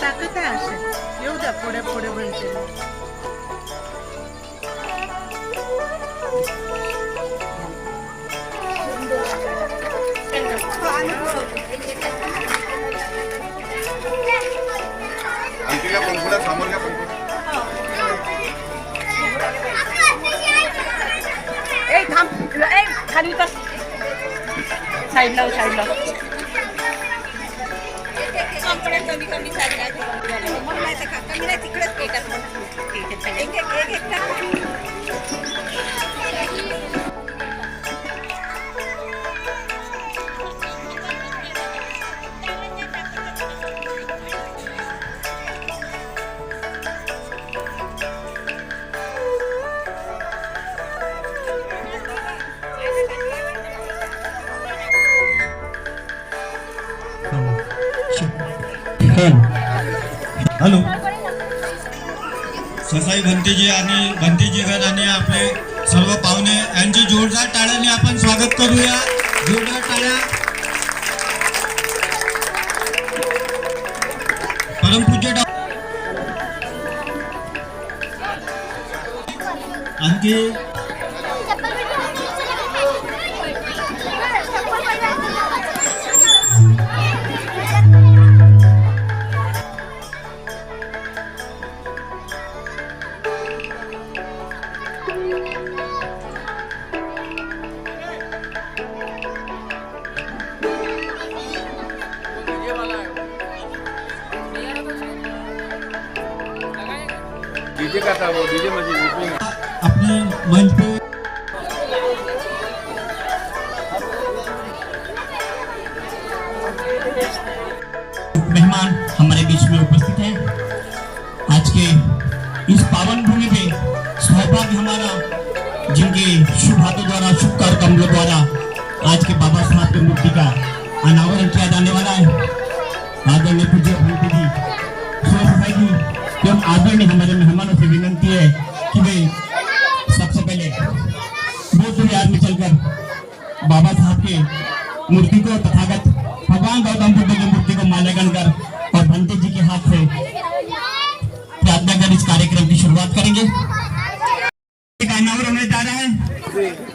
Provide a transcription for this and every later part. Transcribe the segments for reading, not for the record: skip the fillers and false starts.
टाकत आहे असे येऊ द्या पुढे पुढे म्हणते खाली कर साईडला साईडला कमी कमी तिकडेच हॅलो ससाई भंतेजी आणि भंतेजीगण आणि आपले सर्व पाहुणे यांचे जोरदार टाळ्याने आपण स्वागत करूया. जोरदार टाळ्या. परमपूज्य आणखी डीजे का था वो डीजे मशीन अपने मंच पे मेहमान हमारे बीच में उपस्थित हैं. आज के इस पावन भूमि पे सौभाग्य हमारा जिनके शुभ हाथों द्वारा शुभ कार्यक्रमों द्वारा आज के बाबा साहब की मूर्ति का अनावरण किया जाने वाला है. आदरणीय पूज्य भंते जी सोसाई जी एवं आदरणीय हमारे मेहमानों से विनंती है कि वे सबसे पहले बहुत दूर याद में चलकर बाबा साहब के मूर्ति को तथागत भगवान गौतम बुद्ध की मूर्ति को माल्यार्पण कर और भंते जी के हाथ से प्रार्थना कर इस कार्यक्रम की शुरुआत करेंगे. अनावरण होने जा रहा है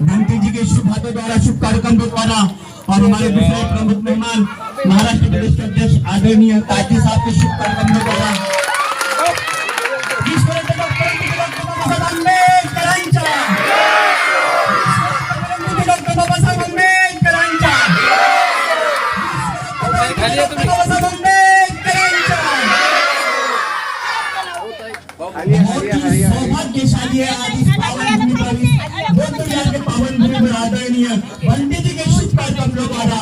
भंते जी के शुभ हाथों द्वारा शुभ कार्यक्रम द्वारा और हमारे दूसरे प्रमुख मेहमान महाराष्ट्र प्रदेश के अध्यक्ष आदरणीय ताजी साहब के शुभ कार्यक्रम द्वारा सौभाग्यशाली है आज इस पावन भूमि पर पावन भूमि पर आदरणीय भंते जी के शुभ कार्यक्रम द्वारा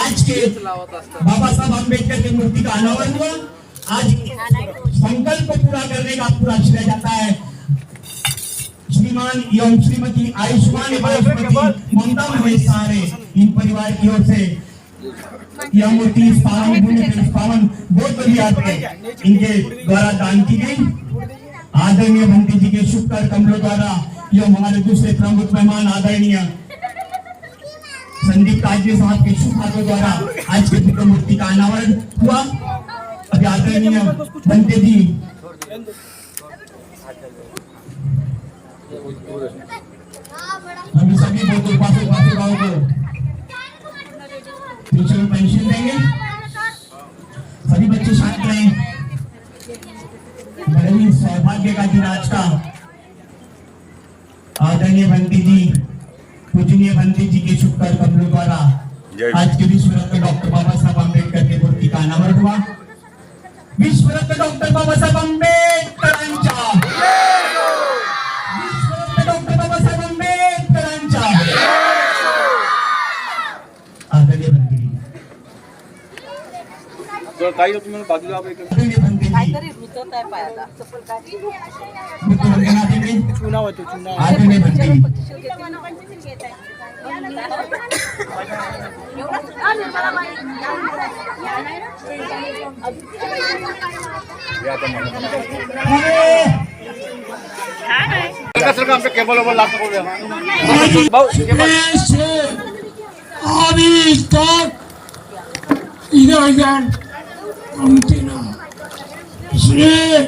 आज के बाबा साहब अम्बेडकर की मूर्ति का अनावरण हुआ. आज संकल्प पूरा करने का पूरा किया जाता है. श्रीमान एवं श्रीमती आयुष्मान ममता महेश सारे इन परिवार की ओर से यह मूर्ति इस पावन भूमि पर पावन बहुत बड़ी याद है इनके द्वारा दान की गई. आदरणीय भंते जी के शुभ कार्यक्रमों द्वारा एवं हमारे दूसरे प्रमुख मेहमान आदरणीय संदीप ताजी साहब के शुभ हाथों द्वारा आज के मूर्ति का अनावरण हुआ. अभी आदरणीय भंते जी हम सभी बहुत पासे गाँव को फ्यूचर पेंशन देंगे. सभी बच्चे शांत रहें. बड़े ही सौभाग्य का दिन आज का. आदरणीय भंते जी पूजनीय भंते जी के शुभ कार्यक्रमों द्वारा आज के विश्व रत्न डॉक्टर बाबा साहब अम्बेडकर की मूर्ति का अनावरण हुआ. विश्व रत्न डॉक्टर बाबा साहब अम्बेडकरांचा विश्व रत्न डॉक्टर बाबा साहब अम्बेडकरांचा. आदरणीय भंते जी तो काही तुम्ही बाजूला आदरणीय भंते जी चुनाव होतो चुनाव आदरणीय भंते जी सर का आमच्या केबल ओवर लागतो अभी तक इधर घूमते ना, इसलिए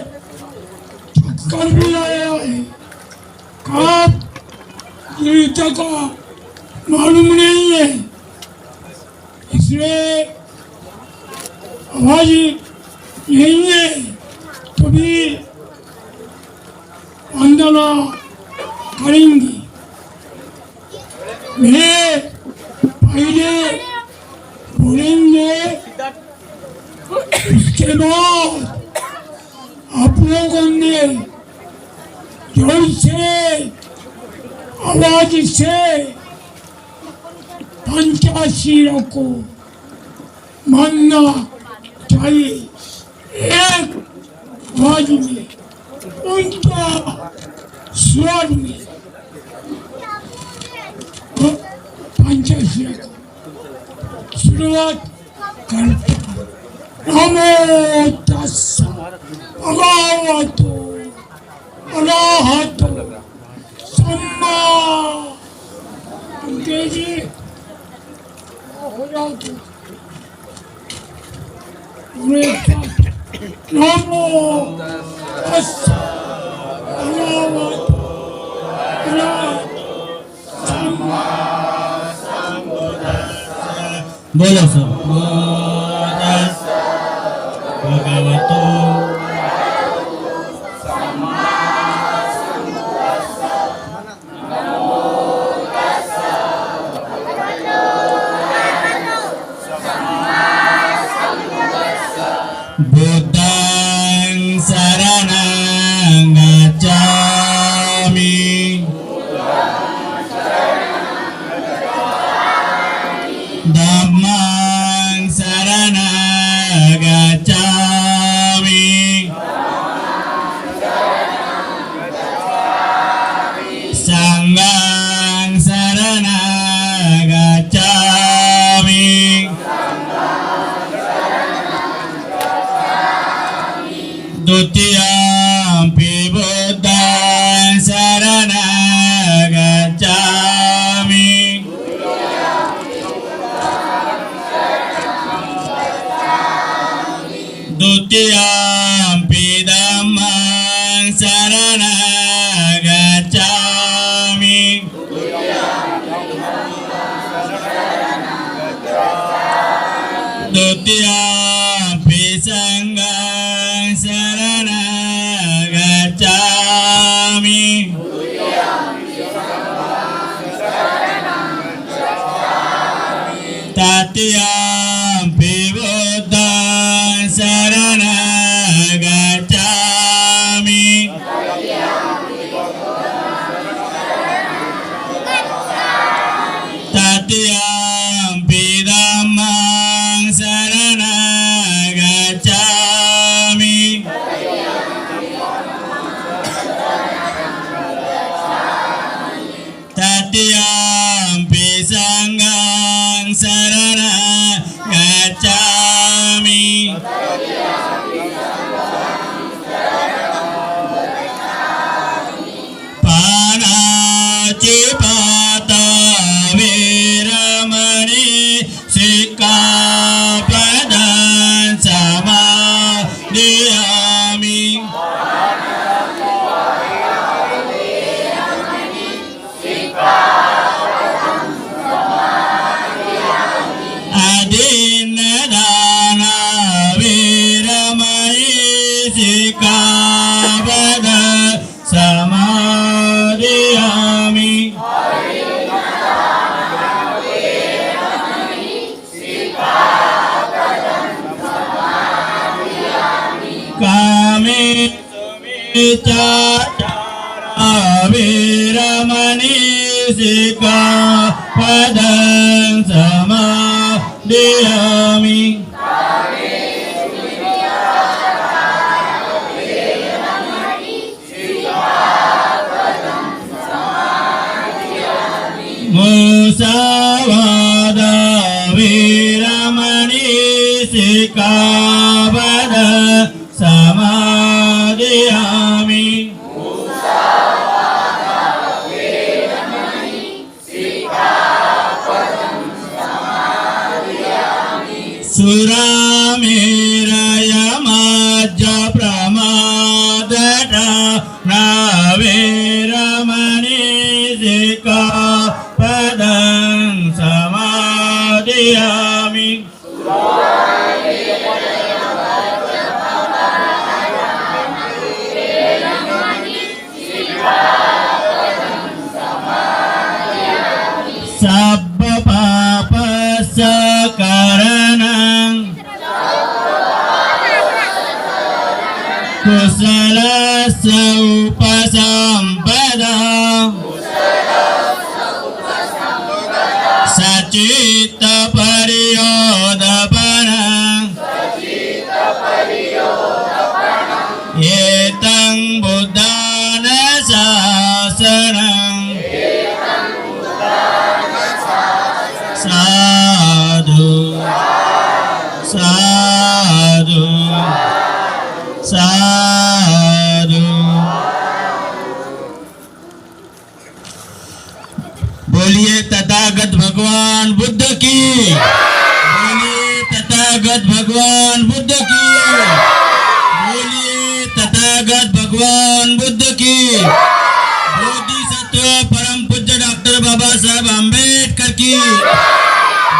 चक्कर भी आया है। कब गिरता का मालूम नहीं है, इसलिए आवाज नहीं है तो भी वंदना करेंगी। मैं पहले बोलेंगे, उसके बाद आप लोगों ने जोर से आवाज से पंचाशीरों को मानना चाहिए। एक आवाज में उनका स्वर में पंचाशीर को शुरुआत करता। नमो तस्सा भगवतो अरहतो सम्मा। अंग्रेजी हो जाओ तो नमो तस्सा भगवतो अरहतो सम्मा। बोलो सब भगवतो बुद्धं शरणं गच्छामि धम्मं शरणं गच्छामि संघं शरणं गच्छामि द्वितीयंपि बुद्धं शरणं गच्छामि द्वितीयंपि धम्मं शरणं गच्छामि द्वितीयंपि संघं शरणं गच्छामि तृतीयंपि बुद्धं शरणं गच्छामि तृतीयंपि धम्मं शरणं गच्छामि तृतीयंपि संघं शरणं गच्छामि पानातिपाता वीरमणि सिक्खापदं समादयामि अदीनदाना वीरमणि सिक्खापदं समादयामि कामे सुमिचाचारा वीरमणि सिक्खापदं समादयामि मुसावादा वीरमणि सिक्खापदं समादयामि सुरामेरयमज्ज प्रमादटा नावेरमणि सिक्खापदं समादयामि। सब्बपापस्य करणं कुशलस्य उपसम्पदं सचित्तपर्योदपनं एतं बुद्धान शासनं साधु साधु साधु। बोलिए तथागत भगवान बुद्ध की, बोलिए तथागत भगवान बुद्ध की, बोलिए तथागत भगवान बुद्ध की। बोधिसत्व परम पूज्य डॉक्टर बाबा साहब आम्बेडकर की,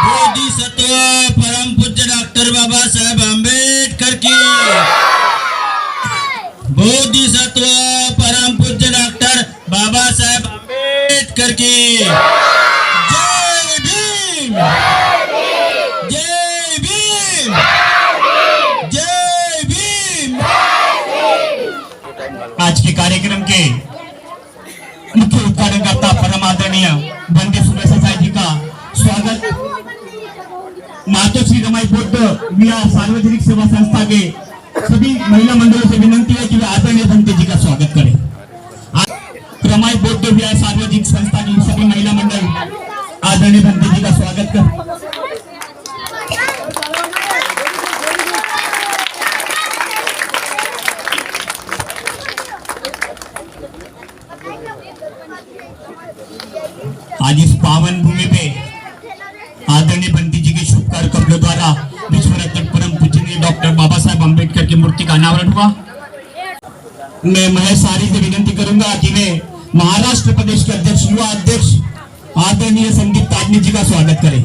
बोधिसत्व परम पूज्य डॉक्टर बाबा साहब आम्बेडकर की, बोधिसत्व परम पूज्य डॉक्टर बाबा साहब आम्बेडकर की। जय भीम, जय भीम, जय भीम। आज के कार्यक्रम के मुख्य उद्घाटनकर्ता परम आदरणीय वंदे सुरेश जी का स्वागत मातोश्री रमाई बौद्ध विहार सार्वजनिक सेवा संस्था के सभी महिला मंडलों से विनंती है कि वे आदरणीय वंदे जी का स्वागत करें। रमाई बौद्ध विहार सार्वजनिक संस्था की सभी महिला मंडल आदरणीय वंदे जी का स्वागत करें। आज इस पावन भूमि पे आदरणीय बंटी जी के शुभ कार्यक्रम द्वारा विश्व रत्न परम पूजनीय डॉक्टर बाबा साहब अम्बेडकर की मूर्ति का अनावरण हुआ। मैं महेश सारी से विनंती करूंगा कि वे महाराष्ट्र प्रदेश के अध्यक्ष युवा अध्यक्ष आदरणीय संदीप ताजनी जी का स्वागत करें।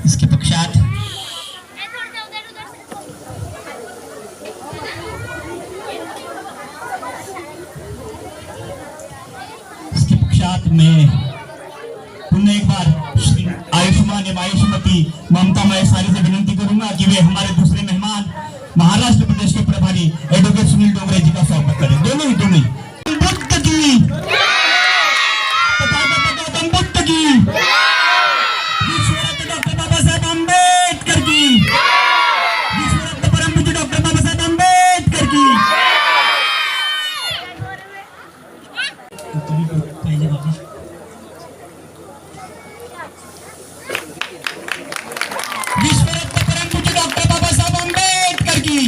इसके पश्चात मैं पुनः एक बार आयुष्मान एवं आयुष्मती ममता महेश्वरी से विनंती करूंगा कि वे हमारे दूसरे मेहमान महाराष्ट्र प्रदेश के प्रभारी एडवोकेट सुनील डोंगरे जी का स्वागत करें। दोनों ही बुद्ध की, तथागत बुद्ध की, विश्वरत्न डॉक्टर बाबा साहब अम्बेडकर की, विश्वरत्न परम पूज्य डॉक्टर बाबा साहब अम्बेडकर की। विश्वरत्न परम पूज्य डॉक्टर बाबा साहब अम्बेडकर की।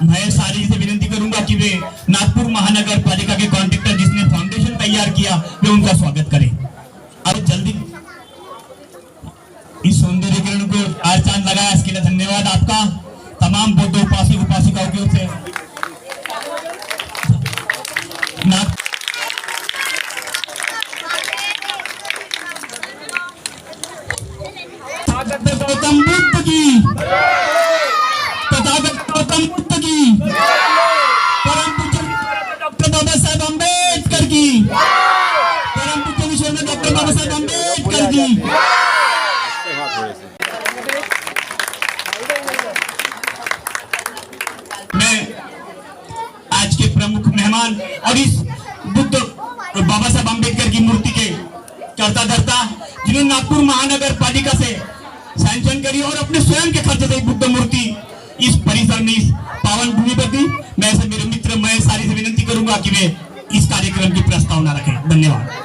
मैं सारी से विनंती करूंगा कि वे नागपुर महानगर पालिका के कॉन्ट्रैक्टर जिसने फाउंडेशन तैयार किया वे उनका स्वागत करें। अब जल्दी इस सौंदर्यीकरण को आज चांद लगाया, इसके लिए धन्यवाद आपका तमाम बौद्ध उपासक उपासिकाओं की ओर से। गौतम बुद्ध की, तथागत गौतम बुद्ध की, परम पूज्य डॉक्टर बाबा साहब अम्बेडकर की, परम पूज्य विश्वरत्न डॉक्टर बाबा साहब अम्बेडकर की। मैं आज के प्रमुख मेहमान और इस बुद्ध बाबा साहब अम्बेडकर की मूर्ति के करता धरता जिन्होंने नागपुर महानगर पालिका से सैंक्शन करी और अपने स्वयं के खर्च से बुद्ध मूर्ति इस परिसर में, इस पावन भूमि पर दी। मैं ऐसे मेरे मित्र मैं सारी से विनती करूंगा कि वे इस कार्यक्रम की प्रस्तावना रखें। धन्यवाद।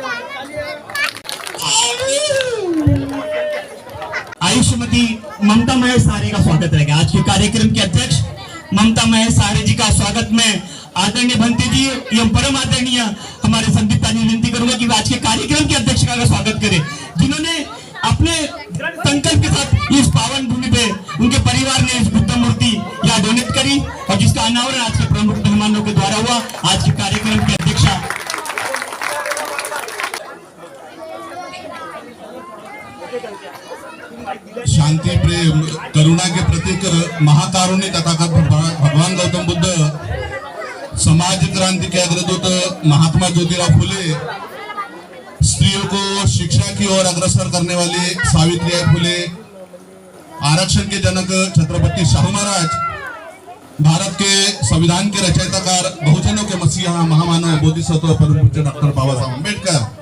आयुष्मती ममता महेश सारे का स्वागत रहेगा। आज के कार्यक्रम के अध्यक्ष ममता महेश सारे जी का स्वागत में आदरणीय भंते जी एवं परम आदरणीय हमारे संदीप ताजी विनती करूंगा कि आज के कार्यक्रम के अध्यक्ष का स्वागत करें, जिन्होंने अपने संकल्प के साथ इस पावन भूमि पे उनके परिवार ने इस बुद्ध मूर्ति यहाँ डोनेट करी और जिसका अनावरण आज के प्रमुख मेहमानों के द्वारा हुआ। आज के कार्यक्रम की अध्यक्षा शांति प्रेम करुणा के प्रतीक महाकारुण्य तथागत भगवान गौतम बुद्ध, समाज क्रांति के अग्रदूत महात्मा ज्योतिराव फुले, स्त्रियों को शिक्षा की ओर अग्रसर करने वाले सावित्रीबाई फुले, आरक्षण के जनक छत्रपति शाहू महाराज, भारत के संविधान के रचयिताकार, बहुजनों के मसीहा महामानव बोधिसत्व परम पूज्य डॉक्टर बाबा साहब अम्बेडकर,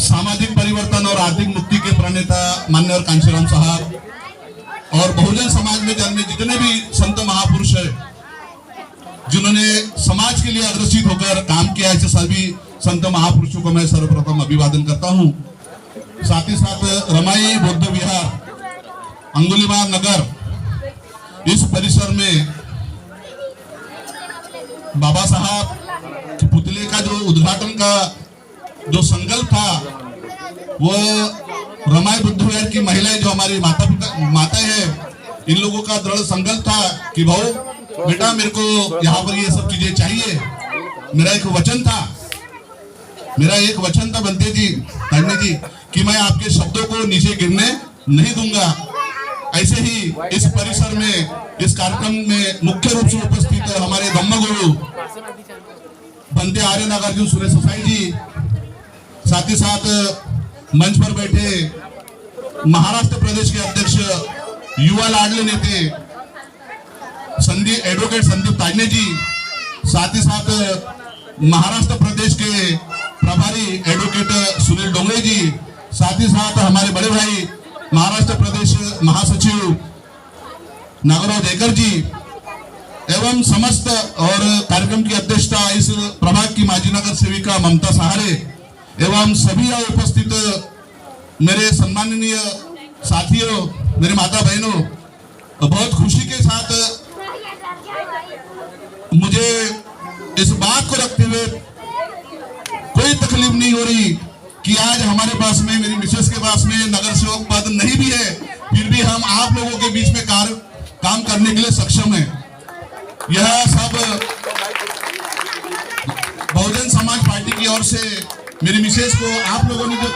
सामाजिक परिवर्तन और आर्थिक मुक्ति के प्रणेता मान्यवर कांशीराम साहब और बहुजन समाज में जन्मे जितने भी संत महापुरुष है जिन्होंने समाज के लिए अग्रसित होकर काम किया, ऐसे सभी संत महापुरुषों को मैं सर्वप्रथम अभिवादन करता हूं। साथ ही साथ रमाई बौद्ध विहार, अंगुलीमार नगर, इस परिसर में बाबा साहब के पुतले का जो उद्घाटन का जो संकल्प था वो रमाई बुद्ध विहार की महिलाएं जो हमारी माताएं हैं, इन लोगों का दृढ़ संकल्प था कि भाऊ बेटा मेरे को यहाँ पर ये सब चीजें चाहिए। मेरा एक वचन था बनते जी, तान्या जी, कि मैं आपके शब्दों को नीचे गिरने नहीं दूंगा। ऐसे ही इस परिसर में इस कार्यक्रम में मुख्य रूप से उपस्थित हमारे धम्मगुरु बनते आर्य नागार्जुन सुरेश साई जी, साथ ही साथ मंच पर बैठे महाराष्ट्र प्रदेश के अध्यक्ष युवा लाडले नेते एडवोकेट संदीप ताजने जी, साथ ही साथ महाराष्ट्र प्रदेश के प्रभारी एडवोकेट सुनील डोंगरे जी, साथ ही साथ हमारे बड़े भाई महाराष्ट्र प्रदेश महासचिव नागराव देकर जी एवं समस्त और कार्यक्रम की अध्यक्षता इस प्रभाग की माजी नगर सेविका ममता सहारे एवं सभी उपस्थित मेरे सम्माननीय साथियों, मेरे माता बहनों, बहुत खुशी के साथ मुझे इस बात को रखते हुए कोई तकलीफ नहीं हो रही कि आज हमारे पास में, मेरी मिसेस के पास में नगर सेवक पद नहीं भी है, फिर भी हम आप लोगों के बीच में काम करने के लिए सक्षम हैं। यह सब बहुजन समाज पार्टी की ओर से मेरी मिसेस को आप लोगों ने जो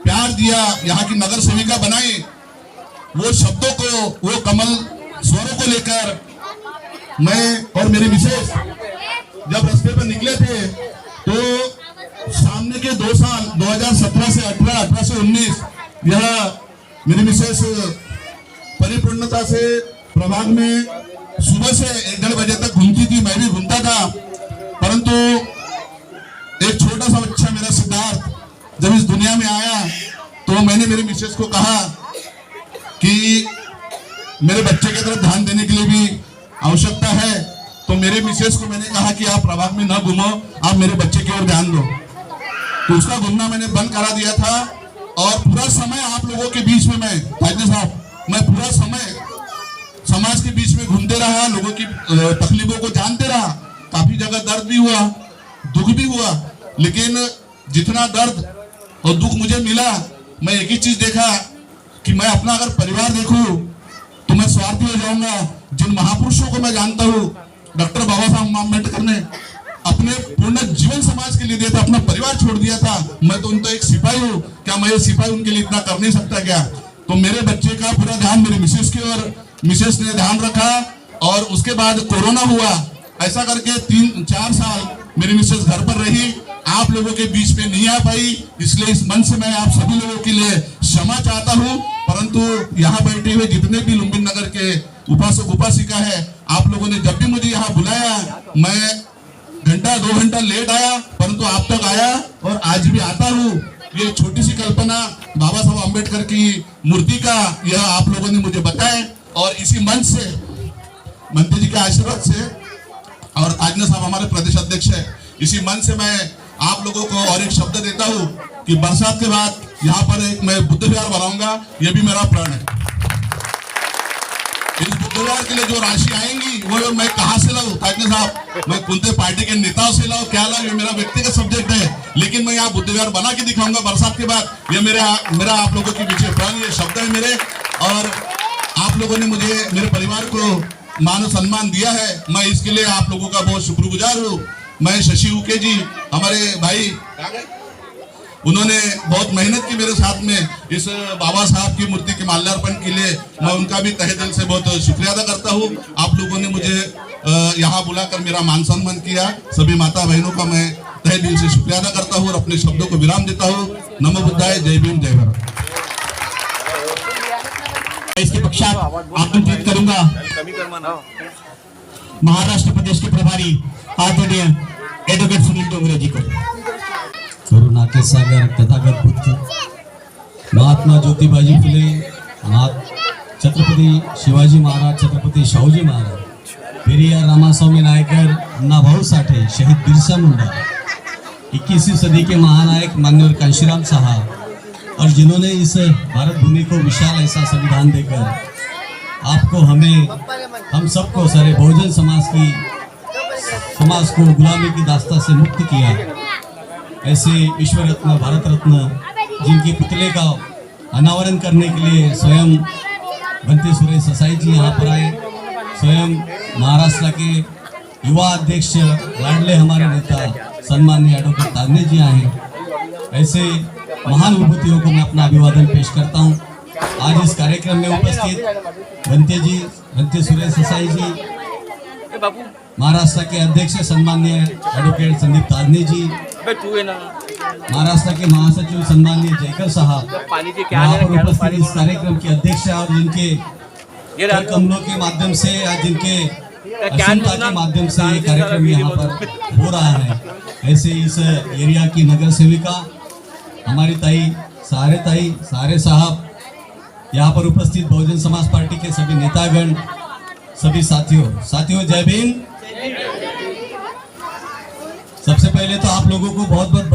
प्यार दिया, यहाँ की नगर सेविका बनाई, वो शब्दों को, वो कमल स्वरों को लेकर मैं और मेरी मिसेस जब रास्ते पर निकले थे तो सामने के 2 साल 2017 से 18 से 19 यह मेरी मिसेस परिपूर्णता से प्रभाग में सुबह से 1-1.5 बजे तक घूमती थी, मैं भी घूमता था। परंतु एक छोटा सा बच्चा मेरा सिद्धार्थ जब इस दुनिया में आया तो मैंने मेरी मिसेस को कहा कि मेरे बच्चे की तरफ ध्यान देने के लिए भी आवश्यकता है, तो मेरे मिसेस को मैंने कहा कि आप प्रभाग में न घूमो, आप मेरे बच्चे की ओर ध्यान दो। तो उसका घूमना मैंने बंद करा दिया था और पूरा समय आप लोगों के बीच में मैं पूरा समय समाज के बीच में घूमते रहा, लोगों की तकलीफों को जानते रहा। काफी जगह दर्द भी हुआ, दुख भी हुआ, लेकिन जितना दर्द और दुख मुझे मिला, मैं एक ही चीज देखा कि मैं अपना अगर परिवार देखूं तो मैं स्वार्थी हो जाऊंगा। जिन महापुरुषों को मैं जानता हूं, डॉक्टर बाबा साहब अम्बेडकर ने अपने पूर्ण जीवन समाज के लिए दिया था, अपना परिवार छोड़ दिया था। मैं तो उनका एक सिपाही हूँ, क्या मैं ये सिपाही उनके लिए इतना कर नहीं सकता क्या? तो मेरे बच्चे का पूरा ध्यान मेरी मिसेस की ओर, मिसेस ने ध्यान रखा और उसके बाद कोरोना हुआ। ऐसा करके 3-4 साल मेरी मिसेस घर पर रही, आप लोगों के बीच में नहीं आ पाई, इसलिए इस मंच से मैं आप सभी लोगों के लिए क्षमा चाहता हूं। परंतु यहाँ बैठे हुए जितने भी लुम्बिनी नगर के उपासक उपासिका है, आप लोगों ने जब भी मुझे यहाँ बुलाया, मैं 1-2 घंटा लेट आया, परंतु आप तक आया और आज भी आता हूँ। ये छोटी सी कल्पना बाबा साहब अम्बेडकर की मूर्ति का यह आप लोगों ने मुझे बताया और इसी मंच से मंत्री जी के आशीर्वाद से और ताजना साहब हमारे प्रदेश अध्यक्ष है, इसी मंच से मैं आप लोगों को और एक शब्द देता हूँ कि बरसात के बाद यहाँ पर एक मैं बुद्ध विहार बनाऊंगा, ये भी मेरा प्रण है। इस बुद्ध विहार के लिए जो राशि आएंगी वो मैं कहाँ से लाऊं ताजना साहब, मैं कुंते पार्टी के नेताओं से लाऊं, क्या लाऊं, ये मेरा व्यक्तिगत सब्जेक्ट है, लेकिन मैं यहाँ बुद्ध विहार बना के दिखाऊंगा बरसात के बाद। ये मेरा आप लोगों के पीछे प्रण, ये शब्द है मेरे, और आप लोगों ने मुझे मेरे परिवार को मान सम्मान दिया है, मैं इसके लिए आप लोगों का बहुत शुक्रगुजार हूँ। मैं शशि उके जी हमारे भाई, उन्होंने बहुत मेहनत की मेरे साथ में इस बाबा साहब की मूर्ति के माल्यार्पण के लिए, मैं उनका भी तहे दिल से बहुत शुक्रिया अदा करता हूँ। आप लोगों ने मुझे यहाँ बुलाकर मेरा मान सम्मान किया, सभी माता बहनों का मैं तहे दिल से शुक्रिया अदा करता हूँ और अपने शब्दों को विराम देता हूँ। नमो बुद्धाय, जय भीम, जय भारत। इसके पश्चात आमंत्रित करूंगा महाराष्ट्र प्रदेश के प्रभारी आदरणीय एडवोकेट सुनील डोंगरे जी को। करुणा के सागर तथागत बुद्ध महात्मा ज्योतिबाजी फुले, छत्रपति शिवाजी महाराज, छत्रपति शाहूजी महाराज, पेरियार रामास्वामी नायकर, अन्नाभाऊ साठे, शहीद बिरसा मुंडा, 21वीं सदी के महानायक माननीय कांशीराम साहब, और जिन्होंने इस भारत भूमि को विशाल ऐसा संविधान देकर आपको, हमें, हम सबको, सारे बहुजन समाज को गुलामी की दास्ता से मुक्त किया। ऐसे विश्व रत्न, भारत रत्न, जिनके पुतले का अनावरण करने के लिए स्वयं भंते सुरेश ससाई जी यहाँ पर आए, स्वयं महाराष्ट्र के युवा अध्यक्ष लाडले हमारे नेता सम्माननीय एडवोकेट तागने जी आए। ऐसे महान विभूतियों को मैं अपना अभिवादन पेश करता हूँ। आज इस कार्यक्रम में उपस्थित भंते सुरेश ससाई जी, महाराष्ट्र के अध्यक्ष सम्माननीय एडवोकेट संदीप तागने जी, महाराष्ट्र के महासचिव सम्माननीय जयकर साहब, यहाँ पर उपस्थित इस कार्यक्रम के अध्यक्ष और जिनके कमलों के माध्यम से या जिनके अक्षमता के माध्यम से ये कार्यक्रम यहाँ पर हो रहा है। ऐसे इस एरिया की नगर सेविका हमारी ताई सारे साहब, यहाँ पर उपस्थित बहुजन समाज पार्टी के सभी नेतागण, सभी साथियों जय भीम। सबसे पहले तो आप लोगों को बहुत बहुत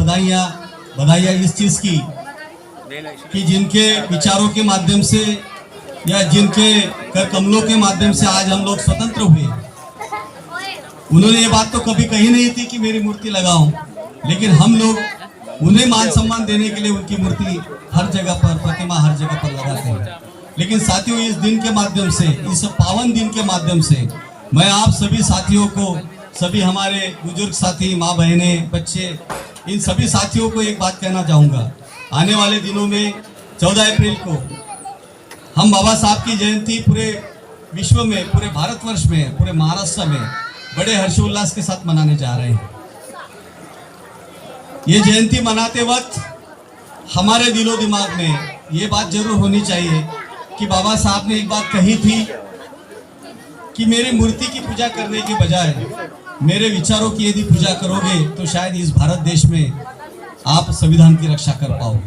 बधाइयाँ इस चीज की कि जिनके विचारों के माध्यम से या जिनके कर कमलों के माध्यम से आज हम लोग स्वतंत्र हुए। उन्होंने ये बात तो कभी कही नहीं थी कि मेरी मूर्ति लगाओ, लेकिन हम लोग उन्हें मान सम्मान देने के लिए उनकी मूर्ति हर जगह पर, प्रतिमा हर जगह पर लगाते हैं। लेकिन साथियों, इस दिन के माध्यम से, इस पावन दिन के माध्यम से मैं आप सभी साथियों को, सभी हमारे बुजुर्ग साथी, माँ बहने, बच्चे, इन सभी साथियों को एक बात कहना चाहूँगा। आने वाले दिनों में 14 अप्रैल को हम बाबा साहब की जयंती पूरे विश्व में, पूरे भारतवर्ष में, पूरे महाराष्ट्र में बड़े हर्षोल्लास के साथ मनाने जा रहे हैं। ये जयंती मनाते वक्त हमारे दिलो दिमाग में ये बात जरूर होनी चाहिए कि बाबा साहब ने एक बात कही थी कि मेरी मूर्ति की पूजा करने के बजाय मेरे विचारों की यदि पूजा करोगे तो शायद इस भारत देश में आप संविधान की रक्षा कर पाओगे।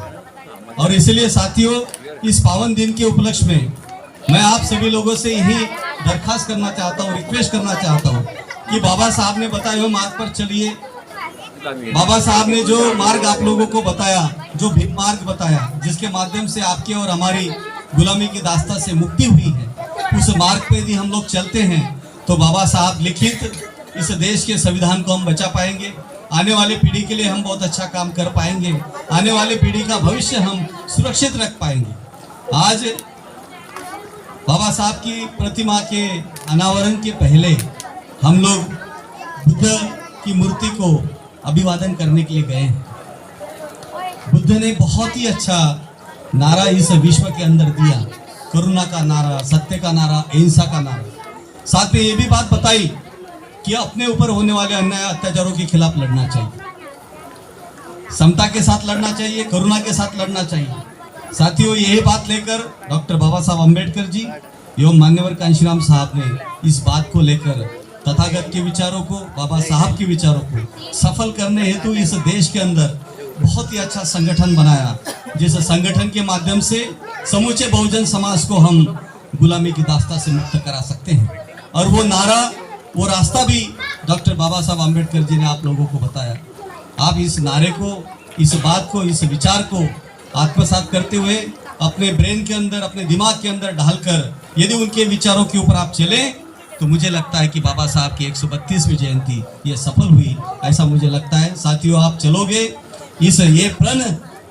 और इसलिए साथियों, इस पावन दिन के उपलक्ष्य में मैं आप सभी लोगों से यही दरखास्त करना चाहता हूँ, रिक्वेस्ट करना चाहता हूँ कि बाबा साहब ने बताए हुए मार्ग पर चलिए। बाबा साहब ने जो मार्ग आप लोगों को बताया, जो भी मार्ग बताया, जिसके माध्यम से आपके और हमारी गुलामी की दास्ता से मुक्ति हुई है, उस मार्ग पे यदि हम लोग चलते हैं तो बाबा साहब लिखित इस देश के संविधान को हम बचा पाएंगे। आने वाली पीढ़ी के लिए हम बहुत अच्छा काम कर पाएंगे। आने वाली पीढ़ी का भविष्य हम सुरक्षित रख पाएंगे। आज बाबा साहब की प्रतिमा के अनावरण के पहले हम लोग बुद्ध की मूर्ति को अभिवादन करने के लिए गए हैं। बुद्ध ने बहुत ही अच्छा नारा इस विश्व के अंदर दिया, करुणा का नारा, सत्य का नारा, अहिंसा का नारा। साथ में ये भी बात बताई कि अपने ऊपर होने वाले अन्याय अत्याचारों के खिलाफ लड़ना चाहिए, समता के साथ लड़ना चाहिए, करुणा के साथ लड़ना चाहिए। साथियों, यही बात लेकर डॉक्टर बाबा साहब अम्बेडकर जी एवं मान्यवर कांशीराम साहब ने इस बात को लेकर तथागत के विचारों को, बाबा साहब के विचारों को सफल करने हेतु इस देश के अंदर बहुत ही अच्छा संगठन बनाया, जिस संगठन के माध्यम से समूचे बहुजन समाज को हम गुलामी की दास्ता से मुक्त करा सकते हैं। और वो नारा, वो रास्ता भी डॉक्टर बाबा साहब आम्बेडकर जी ने आप लोगों को बताया। आप इस नारे को, इस बात को, इस विचार को आत्मसात करते हुए अपने ब्रेन के अंदर, अपने दिमाग के अंदर डालकर यदि उनके विचारों के ऊपर आप चलें तो मुझे लगता है कि बाबा साहब की 132वीं जयंती ये सफल हुई, ऐसा मुझे लगता है। साथियों, आप चलोगे ये प्रण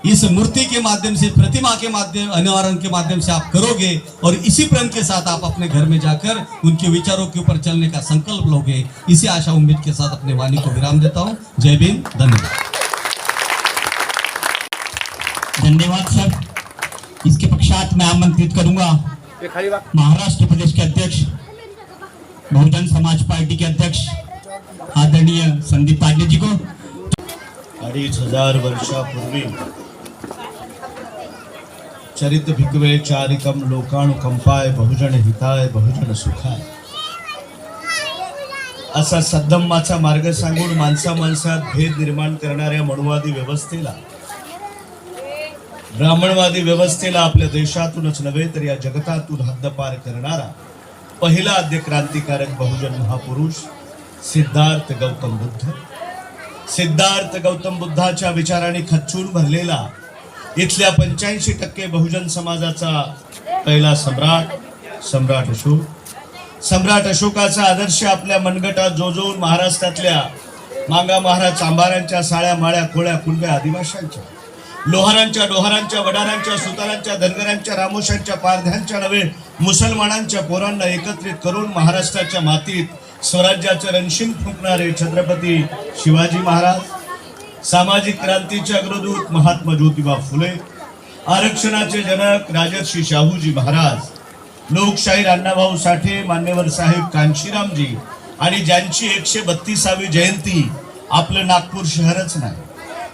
इस मूर्ति के माध्यम से, प्रतिमा के माध्यम, अनावरण के माध्यम से आप करोगे और इसी प्रण के साथ आप अपने घर में जाकर उनके विचारों के ऊपर चलने का संकल्प लोगे। इसी आशा उम्मीद के साथ अपने वाणी को विराम देता हूँ। जय भीम, धन्यवाद। धन्यवाद सर। इसके पश्चात मैं आमंत्रित करूंगा ये खाली बात महाराष्ट्र प्रदेश के अध्यक्ष, बहुजन समाज पार्टी के अध्यक्ष आदरणीय संदीप पांडे जी को। 2500 वर्षापूर्वी चरित भिकवे चारिकम लोकानुकंपाय बहुजन हिताय बहुजन सुखाय असा सद्धम्माचा मार्ग सांगून माणसा माणसात भेद निर्माण करणाऱ्या मनुवादी व्यवस्थेला, ब्राह्मणवादी व्यवस्थेला आपल्या देशातूनच नव्हे तर या जगतातून हद्दपार करणारा पहिला आद्य क्रांतिकारक बहुजन महापुरुष सिद्धार्थ गौतम बुद्ध। सिद्धार्थ गौतम बुद्धाच्या विचाराने खच्चून भरलेला इथल्या 85% बहुजन समाजाचा पहिला सम्राट अशोक। सम्राट अशोकाचा आदर्श आपल्या मनगटात जोजवून महाराष्ट्रातल्या मांगा महाराज चांभारांच्या, साळ्या माळ्या खोळ्या कुणब्या आदिवाशांच्या, लोहारांच्या, डोहारांच्या, वडारांच्या, सुतारांच्या, धनगरांच्या, रामोशांच्या, पारध्यांच्या नव्हे मुसलमानांच्या पोरांना एकत्रित करून महाराष्ट्राच्या मातीत स्वराज्याचे रणशिंग फुंकणारे छत्रपती शिवाजी महाराज, सामाजिक क्रांतीचे अग्रदूत महात्मा ज्योतिबा फुले, आरक्षणाचे जनक राजर्षी शाहूजी महाराज, लोकशाहीर अण्णाभाऊ साठे, मान्यवर साहेब कांशीरामजी आणि ज्यांची 132वी जयंती आपलं नागपूर शहरच नाही,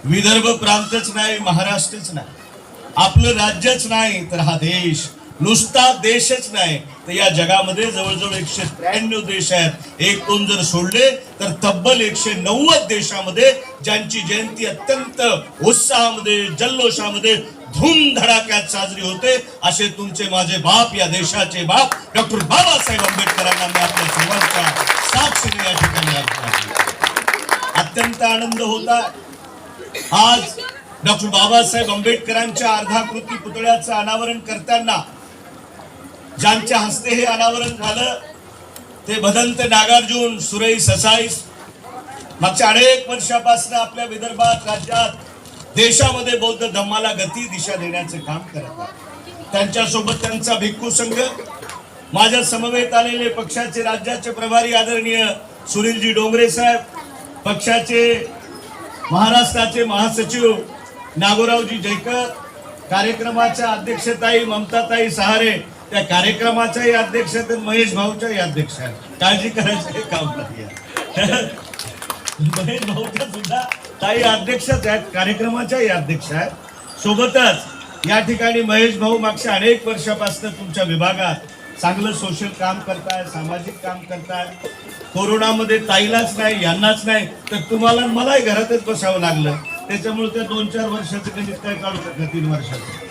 विदर्भ प्रांतच नाही, महाराष्ट्रच नाही, आपलं राज्यच नाही तर हा देश, नुसता देशच नाही तर या जगामध्ये जवळजवळ 193 देश आहेत. 1-2 जर सोडले तर तब्बल 190 देशामध्ये ज्यांची जयंती अत्यंत उत्साहामध्ये, जल्लोषामध्ये, धूमधडाक्यात साजरी होते, असे तुमचे माझे बाप, या देशाचे बाप डॉक्टर बाबासाहेब आंबेडकरांना मी आपल्या सर्वांच्या साक्षीने या ठिकाणी अत्यंत आनंद होता। आज डॉक्टर बाबासाहेब आंबेडकरांच्या अर्धाकृती पुतळ्याचं अनावरण करताना ज्यांच्या हस्ते हे अनावरण झालं ते भदंत नागार्जुन सुरई ससाईस मागच्या अनेक वर्षापासून आपल्या विदर्भात, राज्यात, देशामध्ये बौद्ध धम्माला गती दिशा देण्याचे काम करत आहेत। त्यांच्यासोबत त्यांचा भिक्खू संघ, माझ्या समवेत आलेले पक्षाचे राज्याचे प्रभारी आदरणीय सुनीलजी डोंगरे साहेब, पक्षाचे महाराष्ट्राचे महासचिव नागोरावजी जयकर, कार्यक्रमाच्या अध्यक्षताई ममताताई सहारे, त्या कार्यक्रमाच्याही अध्यक्ष आहेत, महेश भाऊच्याही अध्यक्ष आहेत, काळजी करायचं हे काम नाही आहे। महेश भाऊच्या सुद्धा ताई अध्यक्षच आहेत, कार्यक्रमाच्याही अध्यक्ष आहेत। सोबतच या ठिकाणी महेश भाऊ मागच्या अनेक वर्षापासून तुमच्या विभागात चांगलं सोशल काम करताय, सामाजिक काम करताय। कोरोनामध्ये ताईलाच नाही, यांनाच नाही तर तुम्हाला मलाही घरातच बसावं लागलं, त्याच्यामुळे त्या 2-4 वर्षाचं गणित काय काढू शकत, 3 वर्षाचं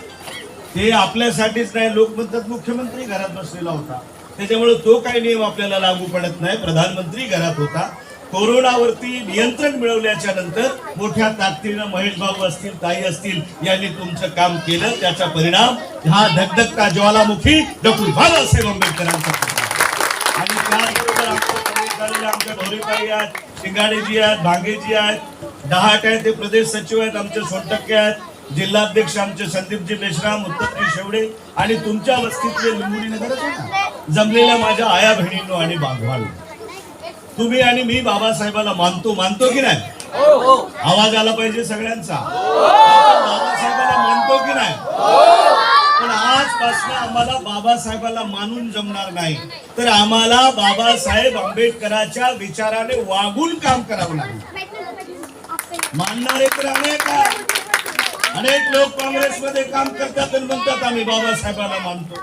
ते आपल्यासाठीच नाही। लोक म्हणतात मुख्यमंत्री घरात बसलेला होता, त्याच्यामुळे तो काही नियम आपल्याला लागू पडत नाही। प्रधानमंत्री घरात होता। कोरोनावरती नियंत्रण मिळवल्याच्या नंतर मोठ्या ताकदीनं महेश भाऊ असतील, ताई असतील यांनी तुमचं काम केलं, त्याचा परिणाम हा धगधगता ज्वालामुखी डॉक्टर बाबासाहेब आंबेडकरांचा आणि त्याचबरोबर आमच्या ढोरेताई आहेत, शिंगाडेजी आहेत, भांगेजी आहेत, डहाट आहेत, ते प्रदेश सचिव आहेत, आमचे सोनटक्के आहेत, जिल्हाध्यक्ष आमचे संदीपजी मेश्राम, उत्तमजी शेवडे आणि तुमच्या वस्तीतले लिंबुडी नगरात जमलेल्या माझ्या आया बहिणींनो आणि बांधवांनो, तुम्ही आणि मी बाबासाहेबाला मानतो की नाही? आवाज आला पाहिजे सगळ्यांचा। बाबासाहेबाला मानतो की नाही? पण आजपासून आम्हाला बाबासाहेबाला मानून जमणार नाही, तर आम्हाला बाबासाहेब आंबेडकरांच्या विचाराने वागून काम करावं लागेल। मानणारे तर अनेक लोक काँग्रेसमध्ये काम करतात आणि म्हणतात आम्ही बाबासाहेबाला मानतो,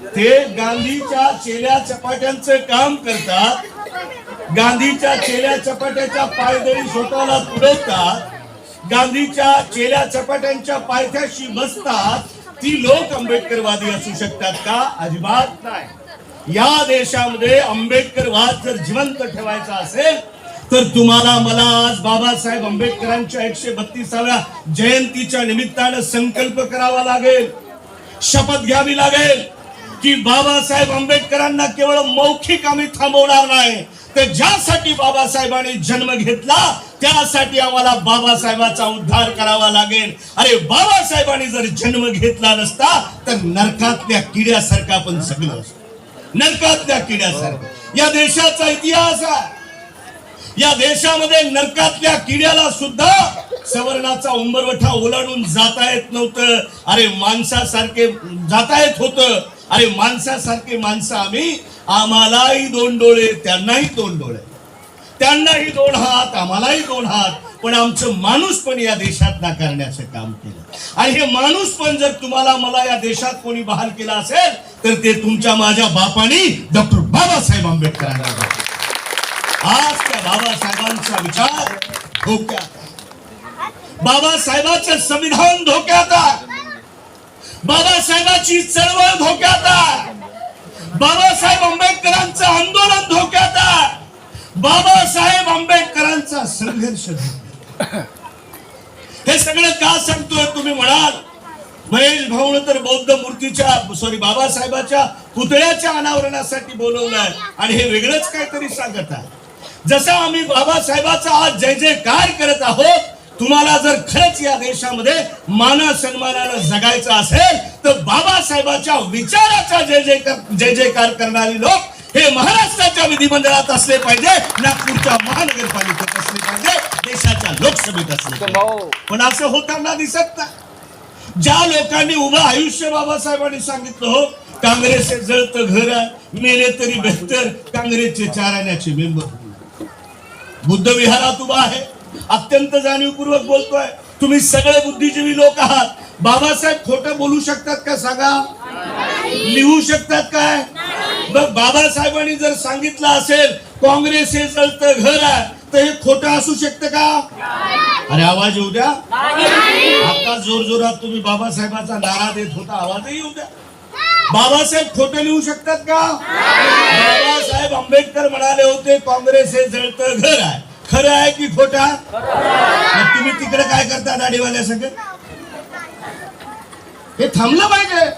ते गांधीच्या चेल्या चपाट्यांचं काम करतात, गांधीच्या चेल्या चपाट्याच्या पायदळी स्वतःला पुरवतात गांधीच्या चेल्या चपाट्यांच्या पायथ्याशी बसतात ती लोक आंबेडकरवादी असू शकतात का? अजिबात नाही. या देशामध्ये आंबेडकरवाद जर जिवंत ठेवायचा असेल तर तुम्हाला मला आज बाबासाहेब आंबेडकरांच्या 132व्या जयंतीच्या निमित्तानं संकल्प करावा लागेल, शपथ घ्यावी लागेल की बाबासाहेब आंबेडकरांना केवळ मौखिक आम्ही थांबवणार नाही, तर ज्यासाठी बाबासाहेबांनी जन्म घेतला त्यासाठी आम्हाला बाबासाहेबाचा उद्धार करावा लागेल. अरे बाबासाहेबांनी जर जन्म घेतला नसता तर नरकातल्या किड्यासारखं आपण सगळं असतो, नरकातल्या किड्यासारखं. या देशाचा इतिहास आहे. या देशामध्ये नरकातल्या किड्याला सुद्धा सवर्णाचा उंबरवठा ओलांडून जाता येत नव्हतं. अरे माणसासारखे जाता येत होतं. अरे माणसासारखे माणसं आम्ही, आम्हालाही 2 डोळे त्यांनाही 2 डोळे, त्यांनाही 2 हात आम्हालाही 2 हात, पण आमचं माणूस पण या देशात नाकारण्याचं काम केलं. आणि हे माणूस पण जर तुम्हाला मला या देशात कोणी बहाल केला असेल तर ते तुमच्या माझ्या बापानी डॉक्टर बाबासाहेब आंबेडकरांना. आज त्या बाबासाहेबांचा विचार धोक्यात, बाबासाहेबांचं संविधान धोक्यात आहे, बाबासाहेबांची चळवळ धोक्यात आहे, बाबासाहेब आंबेडकरांचं आंदोलन धोक्यात आहे, बाबासाहेब आंबेडकरांचा संघर्ष धोक्यात. हे सगळं का सांगतोय तुम्ही म्हणाल? महेश भाऊन तर बौद्ध मूर्तीच्या बाबासाहेबाच्या पुतळ्याच्या अनावरणासाठी बोलवलंय आणि हे वेगळंच काहीतरी सांगत आहे. जसं आम्ही बाबासाहेबाचा आज जय जयकार करत आहोत, तुम्हाला जर खरंच या देशामध्ये मान सन्मानानं जगायचं असेल तर बाबासाहेबाच्या विचाराचा जय जयकार करणारी लोक हे महाराष्ट्राच्या विधिमंडळात असले पाहिजे, नागपूरच्या महानगरपालिकेत असले पाहिजे, देशाच्या लोकसभेत असले पाहिजे. पण असं होताना दिसत नाही. ज्या लोकांनी उभं आयुष्य बाबासाहेबांनी सांगितलं हो, काँग्रेस हे जळतं घर आहे, मेले तरी बेहतर, काँग्रेसचे 4 आण्याचे मेंबर. बुद्ध विहारात उभा आहे, अत्यंत जाणीवपूर्वक बोलतोय. तुम्ही सगळे बुद्धिजीवी लोक आहात. बाबासाहेब खोटं बोलू शकतात का सांगा? लिहू शकतात काय? बाबासाहेबांनी जर सांगितलं असेल काँग्रेस हे जळतं घर आहे तर हे खोटं असू शकतं का? अरे आवाज येऊ द्या. आता जोर जोरात तुम्ही बाबासाहेबाचा नारा देत होता, आवाजही येऊ द्या. बाबासाहेब खोटं लिहू शकतात का? बाबासाहेब आंबेडकर म्हणाले होते काँग्रेस हे जळतं घर आहे. खरं आहे की खोटा? तुम्ही तिकडे काय करता दाढीवाल्या सगळे? हे थांबलं पाहिजे.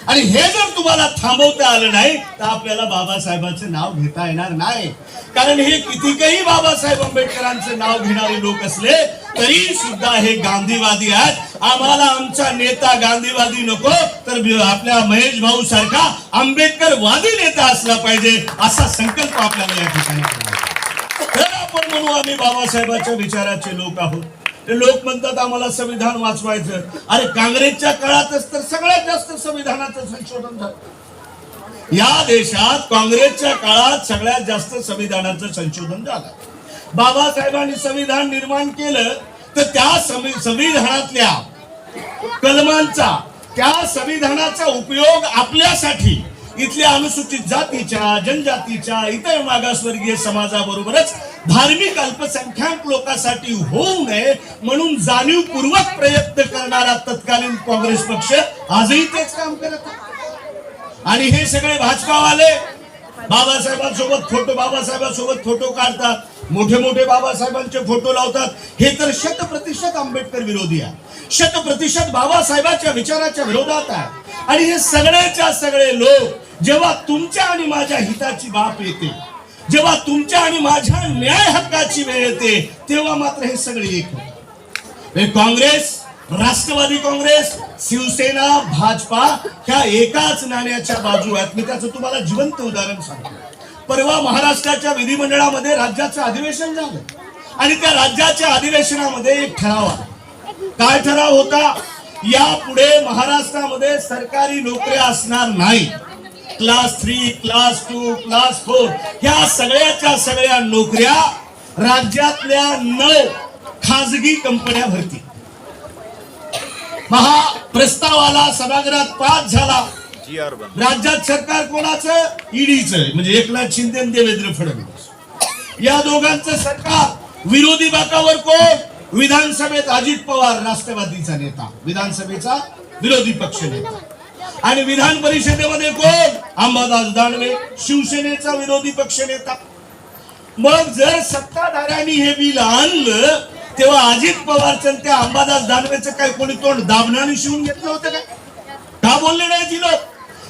आणि हे जर तुम्हाला थांबवता आलं नाही तर आपल्याला बाबासाहेबांचं नाव घेता येणार नाही. कारण हे कितीकही बाबासाहेब आंबेडकरांचं नाव घेणारे लोक असले तरी सुद्धा हे गांधीवादी आहेत. आम्हाला आमचा नेता गांधीवादी नको तर आपल्या महेश भाऊ सारखा आंबेडकरवादी नेता असला पाहिजे, असा संकल्प आपल्याला या ठिकाणी तर आपण म्हणू आम्ही बाबासाहेबांच्या विचाराचे लोक आहोत. लोक म्हणतात आम्हाला संविधान वाचवायचं. अरे काँग्रेसच्या काळातच तर सगळ्यात जास्त संविधानाचं संशोधन झालं. या देशात काँग्रेसच्या काळात सगळ्यात जास्त संविधानाचं संशोधन झालं. बाबासाहेबांनी संविधान निर्माण केलं तर त्या संविधानातल्या कलमांचा, त्या संविधानाचा उपयोग आपल्यासाठी इथल्या अनुसूचित जातीच्या, जनजातीच्या, इतर मागासवर्गीय समाजाबरोबरच धार्मिक अल्पसंख्याक लोकांसाठी होऊ नये म्हणून जाणीवपूर्वक प्रयत्न करणारा तत्कालीन काँग्रेस पक्ष आजही तेच काम करत आहे. आणि हे सगळे भाजपावाले बाबासाहेबांसोबत फोटो काढतात, मोठे मोठे बाबासाहेबांचे फोटो लावतात. हे तर 100% आंबेडकर विरोधी आहे, 100% बाबासाहेबांच्या विचाराच्या विरोधात आहे. आणि हे सगळेच्या सगळे लोक जेव्हा तुमच्या आणि माझ्या हिताची बाब येते, जेव्हा तुमच्या आणि माझ्या न्याय हक्काची वेळ येते, तेव्हा मात्र हे सगळे एक होते. काँग्रेस, राष्ट्रवादी काँग्रेस, शिवसेना, भाजपा ह्या एकाच नाण्याच्या बाजू आहेत. मी त्याचं तुम्हाला जिवंत उदाहरण सांगतो. परवा महाराष्ट्राच्या विधिमंडळामध्ये राज्याचं अधिवेशन झालं आणि त्या राज्याच्या अधिवेशनामध्ये एक ठराव आला. काय ठराव होता? यापुढे महाराष्ट्रामध्ये सरकारी नोकऱ्या असणार नाही. क्लास 3, क्लास 2, क्लास 4 ह्या सगळ्याच्या सगळ्या नोकऱ्या राज्यातल्या 9 खाजगी कंपन्या भरतील. प्रस्तावाला सभागृहात पास झाला. राज्यात सरकार कोणाचं? ईडीचं, म्हणजे एकनाथ शिंदे आणि देवेंद्र फडणवीस या दोघांचं सरकार. विरोधी बाकावर कोण? विधानसभेत अजित पवार राष्ट्रवादीचा नेता, विधानसभेचा विरोधी पक्ष नेता, आणि विधान परिषदेमध्ये कोण? अंबादास दानवे, शिवसेनेचा विरोधी पक्ष नेता. मग जर सत्ताधाऱ्यांनी हे बिल आणलं तेव्हा अजित पवारचं त्या अंबादास दानवेचं काय कोणी तोंड दाबण्याने शिवून घेतलं होतं का बोलले नाही ती लोक?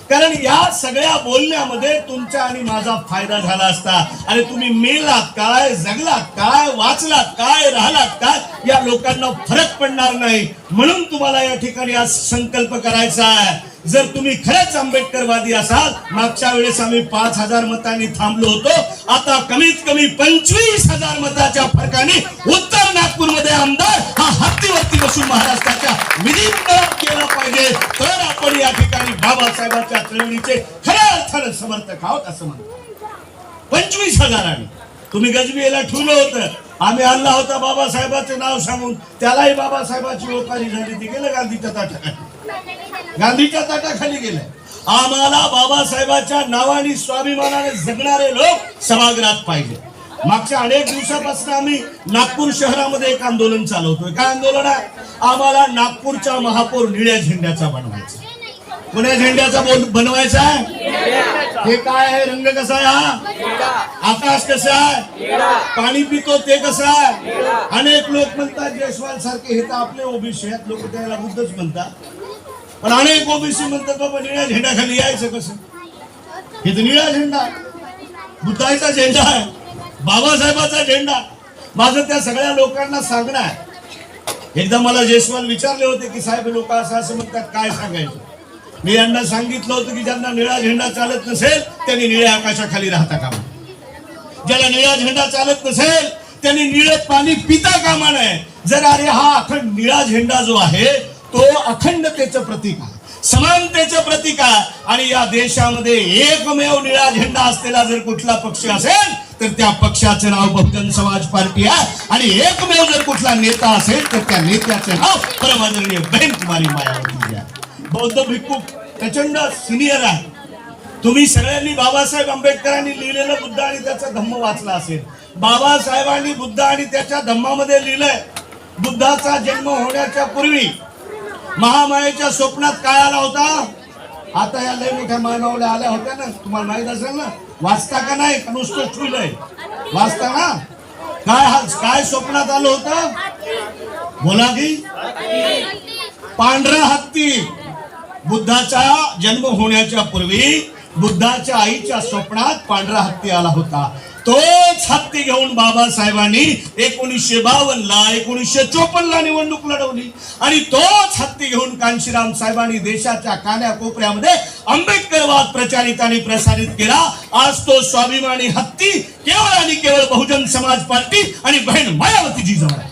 कारण या सगळ्या बोलण्यामध्ये तुमचा आणि माझा फायदा झाला असता. आणि तुम्ही मेलात काय, जगलात काय, वाचलात काय, राहिलात काय, या लोकांना फरक पडणार नाही. म्हणून तुम्हाला या ठिकाणी आज संकल्प करायचा आहे. जर तुम्ही खरंच आंबेडकरवादी असाल, मागच्या वेळेस आम्ही 5,000 मतांनी थांबलो होतो, आता कमीत कमी 25,000 मताच्या फरकाने उत्तर नागपूरमध्ये आमदार हा हत्तीवरती बसून महाराष्ट्राच्या विधिमंडळात केला पाहिजे. तर आपण या ठिकाणी बाबासाहेबांच्या चळवळीचे खऱ्या अर्थानं समर्थक आहोत असं म्हणतो. 25,000 तुम्ही गजबीला ठेवलं होतं. आम्ही आणला होता बाबासाहेबांचं नाव सांगून, त्यालाही बाबासाहेबांची ओकारी झाली, ती गेलं गांधीच्या ताटाखाली गेलं. आम्हाला बाबासाहेबांच्या नावाने स्वाभिमानाने जगणारे लोक सभागृहात पाहिजे. मागच्या अनेक दिवसापासून आम्ही नागपूर शहरामध्ये एक आंदोलन चालवतोय. काय आंदोलन आहे? आम्हाला नागपूरचा महापौर निळ्या झेंड्याचा बनवायचा. कोण्या झेंड्याचा बनवायचा आहे? हे काय आहे? रंग कसा आहे हा? आकाश कसं आहे? पाणी पितो ते कसं आहे? अनेक लोक म्हणतात जयस्वाल सारखे, हे तर आपले ओबीसी आहेत, लोक त्याला बुद्धच म्हणतात. पण अनेक ओबीसी म्हणतात बाबा निळ्या झेंड्याखाली यायचं कसं? हे तर निळा झेंडा, बुद्धाचा झेंडा आहे, बाबासाहेबाचा झेंडा. माझं त्या सगळ्या लोकांना सांगणं आहे. एकदा मला जयस्वाल विचारले होते की साहेब लोक असं म्हणतात, काय सांगायचं? मी यांना सांगितलं होतं की ज्यांना निळा झेंडा चालत नसेल त्यांनी निळ्या आकाशाखाली राहता कामा. ज्याला निळा झेंडा चालत नसेल त्यांनी निळं पाणी पिता कामा नये. जर अरे हा अखंड निळा झेंडा जो आहे तो अखंडतेचं प्रतीक आहे, समानतेचं प्रतीक आहे. आणि या देशामध्ये एकमेव निळा झेंडा असलेला जर कुठला पक्ष असेल तर त्या पक्षाचं नाव बहुजन समाज पार्टी आहे. आणि एकमेव जर कुठला नेता असेल तर त्या नेत्याचं नाव परमादरणीय बहन कुमारी मायावती आहे. बौद्ध भिक्खू प्रचंड सिनियर आहे. तुम्ही सगळ्यांनी बाबासाहेब आंबेडकरांनी लिहिलेलं बुद्ध आणि त्याचा धम्म वाचला असेल. बाबासाहेबांनी बुद्ध आणि त्याच्या धम्मामध्ये लिहिलंय, बुद्धाचा जन्म होण्याच्या पूर्वी महामायेच्या स्वप्नात काय आला होता? आता या लय मोठ्या मानवल्या आल्या होत्या ना, तुम्हाला माहित असेल ना. वाचता का नाही? नुसतं ठुलंय वाचता ना. काय स्वप्नात आलं होतं? बोला की. पांढरा हत्ती. बुद्धाचा जन्म होण्याच्या पूर्वी बुद्धाच्या आईच्या स्वप्नात पांढरा हत्ती आला होता. तोच हत्ती घेऊन बाबासाहेबांनी 1952ला 1954ला निवडणूक लढवली. आणि तोच हत्ती घेऊन कांशीराम साहेबांनी देशाच्या कान्याकोपऱ्यामध्ये आंबेडकरवाद प्रचारित आणि प्रसारित केला. आज तो स्वाभिमानी हत्ती केवळ आणि केवळ बहुजन समाज पार्टी आणि बहीण मायावतीजी जवळ आहे.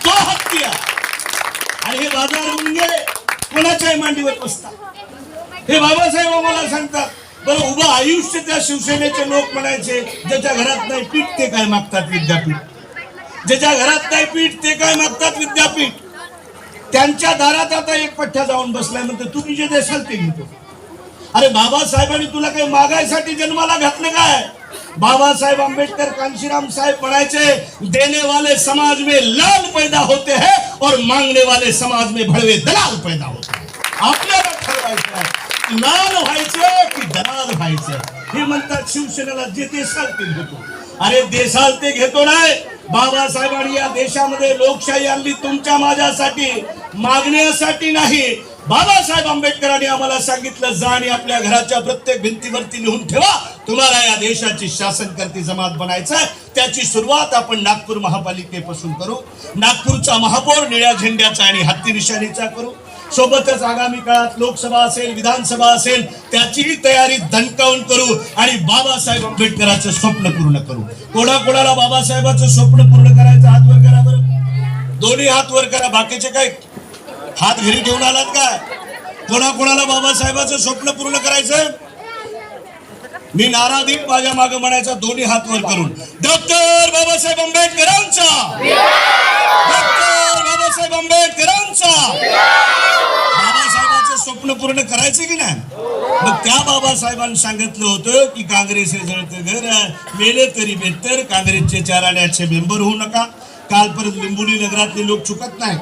तो हत्ती आहे. आणि हे बाजार मुंगे कोणाच्याही मांडीवर बसतात. हे बाबासाहेब आम्हाला सांगतात. बरं, उभं आयुष्य त्या शिवसेनेचे लोक म्हणायचे ज्याच्या घरात नाही पीठ ते काय मागतात विद्यापीठ, ज्याच्या घरात नाही पीठ ते काय मागतात विद्यापीठ. त्यांच्या दारात आता एक पठ्ठा जाऊन बसलाय, म्हणते तुम्ही जे देशाल ते घेतो. अरे बाबासाहेबांनी तुला काही मागायसाठी जन्माला घातलं काय? बाबासाहेब आंबेडकर कांशीराम साहेब म्हणायचे, देने वाले समाज में लाल पैदा होते हैं और मांगने वाले समाज में भड़वे दलाल पैदा होते हैं. आपल्याला ठरवायचं आहे लाल व्हायचं की दलाल व्हायचं. हे म्हणतात शिवसेनेला जे देशाल ते घेतो. अरे देशाल ते घेतो नाही. बाबासाहेबांनी या देशामध्ये लोकशाही आणली तुमच्या माझ्यासाठी, मागण्यासाठी नाही. बाबासाहेब आंबेडकरांनी आम्हाला सांगितलं, जा आणि आपल्या घराच्या प्रत्येक भिंतीवरती लिहून ठेवा, तुम्हाला या देशाची शासनकर्ती जमात बनायचं आहे. त्याची सुरुवात आपण नागपूर महापालिकेपासून करू. नागपूरचा महापौर निळ्या झेंड्याचा आणि हत्ती निशाणीचा करू. सोबतच आगामी काळात लोकसभा असेल, विधानसभा असेल, त्याचीही तयारी दणकावून करू आणि बाबासाहेब आंबेडकरांचं स्वप्न पूर्ण करू. कोणाकोणाला बाबासाहेबांचं स्वप्न पूर्ण करायचं हात वर करा बरं. दोन्ही हात वर करा. बाकीचे काय हात घरी ठेवून आलात काय? कोणाकोणाला बाबासाहेबांचं स्वप्न पूर्ण करायचं? मी नारा देईन माझ्या मागे म्हणायचा, दोन्ही हात वर करून, डॉक्टर बाबासाहेब आंबेडकरांचा, डॉक्टर बाबासाहेब आंबेडकरांचा. बाबासाहेबांचं स्वप्न पूर्ण करायचं की नाही? मग त्या बाबासाहेबांनी सांगितलं होतं की काँग्रेस हे जळतं घर, मेले तरी बेहतर, काँग्रेसचे 4 आण्याचे मेंबर होऊ नका. काल परत लिंबोली नगरातले लोक चुकत नाहीत,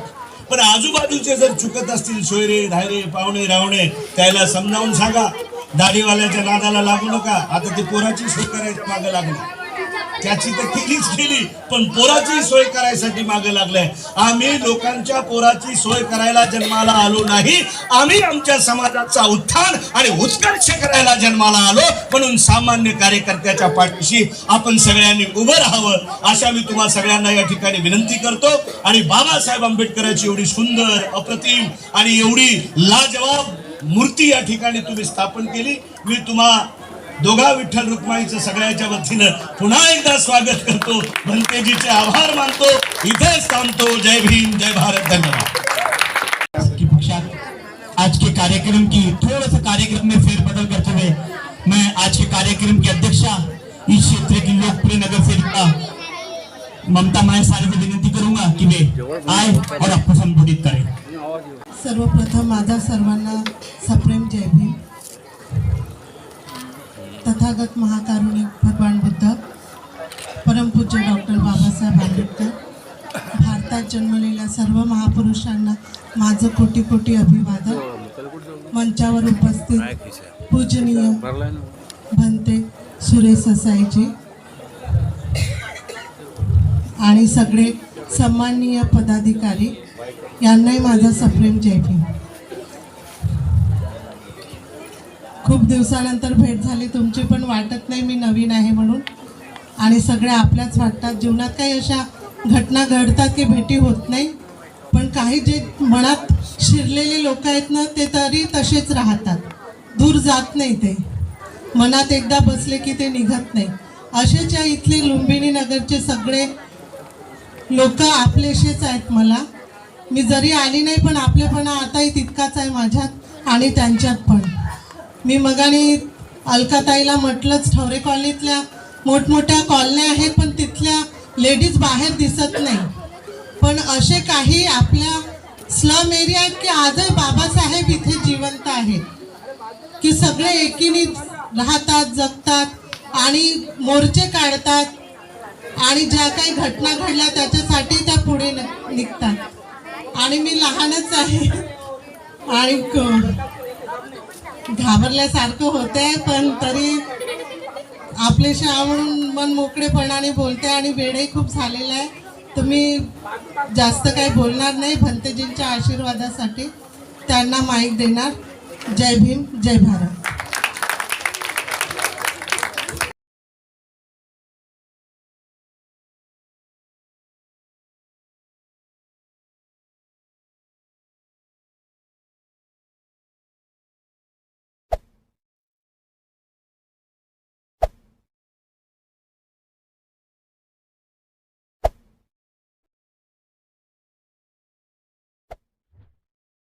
पण आजूबाजूचे जर चुकत असतील सोयरे धायरे पाहुणे रावणे त्याला समजावून सांगा. दाढीवाल्याच्या नादाला लागू नका. आता ते पोराची सोय करायची मागे लागली, त्याची तर केलीच केली, पण पोराची सोय करायसाठी मागे लागलाय. आम्ही लोकांच्या पोराची सोय करायला जन्माला आलो नाही, आम्ही आमच्या समाजाचा उत्थान आणि उत्कर्ष करायला जन्माला आलो. म्हणून सामान्य कार्यकर्त्याच्या पाठीशी आपण सगळ्यांनी उभं राहावं अशा मी तुम्हा सगळ्यांना या ठिकाणी विनंती करतो. आणि बाबासाहेब आंबेडकरांची एवढी सुंदर अप्रतिम आणि एवढी लाजवाब मूर्ती या ठिकाणी तुम्ही स्थापन केली. मी तुम्हा दोघा विठ्ठल रुक्माईचं सगळ्याच्या वतीनं पुन्हा एकदा स्वागत करतो. भंतेजीचे आभार मानतो. इथेच थांबतो. जय भीम, जय भारत, धन्यवाद. की पक्षात आज के कार्यक्रम की थोड़ा सा कार्यक्रम में फेरबदल करते हुए मैं आज के कार्यक्रम की अध्यक्षा इस क्षेत्र की लोकप्रिय नगर सेविका ममता माहेसारे से विनंती करूंगा कि वे आए और आपको संबोधित करें. सर्वप्रथम माझा सर्वांना सप्रेम जय भीम. तथागत महाकारुणिक भगवान बुद्ध, परमपूज्य डॉक्टर बाबासाहेब आंबेडकर, भारतात जन्मलेल्या सर्व महापुरुषांना माझं कोटी कोटी अभिवादन. मंचावर उपस्थित पूजनीय भंते सुरेश असायचे आणि सगळे सन्माननीय पदाधिकारी यांनाही माझा सप्रेम जय भीम. खूप दिवसानंतर भेट झाली तुमची, पण वाटत नाही मी नवीन आहे म्हणून. आणि सगळे आपल्याच वाटतात. जीवनात काही अशा घटना घडतात की भेटी होत नाही, पण काही जे मनात शिरलेले लोक आहेत ना ते तरी तसेच राहतात, दूर जात नाही. ते मनात एकदा बसले की ते निघत नाही. असेच या इथले लुंबिनी नगरचे सगळे लोक आपलेसेच आहेत मला. मी जरी आली नाही पण आपलेपणा आताही तितकाच आहे माझ्यात आणि त्यांच्यात पण. मी मगानी अलकाताईला म्हटलंच, ठवरे कॉलनीतल्या मोठमोठ्या कॉलन्या आहेत पण तिथल्या लेडीज बाहेर दिसत नाही. पण असे काही आपल्या स्लम एरिया आहेत की आजही बाबासाहेब इथे जिवंत आहेत, की सगळे एकीने राहतात, जगतात आणि मोर्चे काढतात आणि ज्या काही घटना घडल्या त्याच्यासाठी त्या पुढे निघतात. आणि मी लहानच आहे आणि घाबरल्यासारखं होते, पण तरी आपले म्हणून मन मोकळेपणाने बोलते आणि वेळही खूप झालेला आहे. तर मी जास्त काही बोलणार नाही. भंतेजींच्या आशीर्वादासाठी त्यांना माईक देणार. जय भीम, जय भारत.